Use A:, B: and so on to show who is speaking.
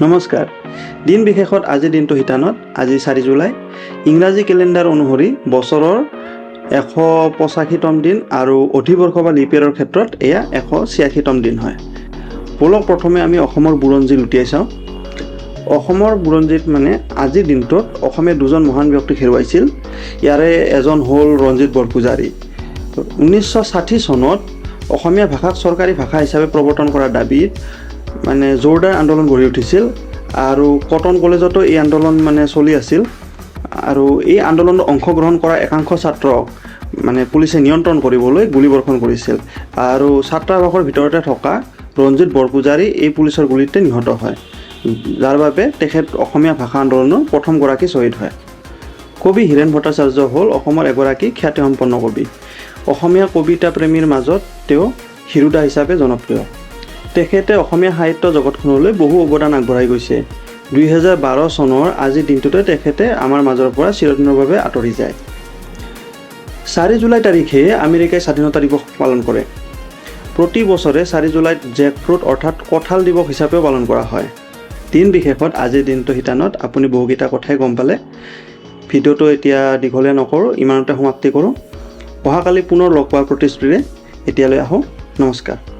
A: নমস্কাৰ। দিন বিশেষত আজিৰ দিনটো শিতানত আজি 4 জুলাই ইংৰাজী কেলেণ্ডাৰ অনুসৰি বছৰৰ 185তম দিন আৰু অধিবৰ্ষ বা লিপিয়াৰৰ ক্ষেত্ৰত এয়া 186তম দিন হয়। বলক প্ৰথমে আমি অসমৰ বুৰঞ্জী লুটিয়াই চাওঁ। অসমৰ বুৰঞ্জীত আজিৰ দিনটোত অসমে দুজন মহান ব্যক্তিক হেৰুৱাইছিল। ইয়াৰে এজন হ'ল ৰঞ্জিত বৰপূজাৰী। 1960 চনত অসমীয়া ভাষাক চৰকাৰী ভাষা হিচাপে প্ৰৱৰ্তন কৰাৰ দাবীত জোৰদাৰ আন্দোলন গঢ়ি উঠিছিল আৰু কটন কলেজতো এই আন্দোলন চলি আছিল আৰু এই আন্দোলনত অংশগ্ৰহণ কৰা একাংশ ছাত্ৰক পুলিচে নিয়ন্ত্ৰণ কৰিবলৈ গুলীবৰ্ষণ কৰিছিল আৰু ছাত্ৰাবাসৰ ভিতৰতে থকা ৰঞ্জিত বৰপূজাৰী এই পুলিচৰ গুলীতে নিহত হয়, যাৰ বাবে তেখেত অসমীয়া ভাষা আন্দোলনৰ প্ৰথমগৰাকী শ্বহীদ হয়। কবি হীৰেণ ভট্টাচাৰ্য হ'ল অসমৰ এগৰাকী খ্যাতিসম্পন্ন কবি। অসমীয়া কবিতা প্ৰেমীৰ মাজত তেওঁ হিৰুদা হিচাপে জনপ্ৰিয়। তেখেতে অসমীয়া সাহিত্য জগতখনলৈ বহু অৱদান আগবঢ়াই গৈছে। 2012 চনৰ আজিৰ দিনটোতে তেখেতে আমাৰ মাজৰ পৰা চিৰদিনৰ বাবে আঁতৰি যায়। 4 জুলাই তাৰিখে আমেৰিকাই স্বাধীনতা দিৱস পালন কৰে। প্ৰতি বছৰে 4 জুলাইত জেক ফ্ৰুট অৰ্থাৎ কঁঠাল দিৱস হিচাপেও পালন কৰা হয়। দিন বিশেষত আজিৰ দিনটো শিতানত আপুনি বহুকেইটা কথাই গম পালে। ভিডিঅ'টো এতিয়া দীঘলীয়া নকৰোঁ, ইমানতে সমাপ্তি কৰোঁ। অহাকালি পুনৰ লগ পোৱাৰ প্ৰতিশ্ৰুতিৰে এতিয়ালৈ আহোঁ। নমস্কাৰ।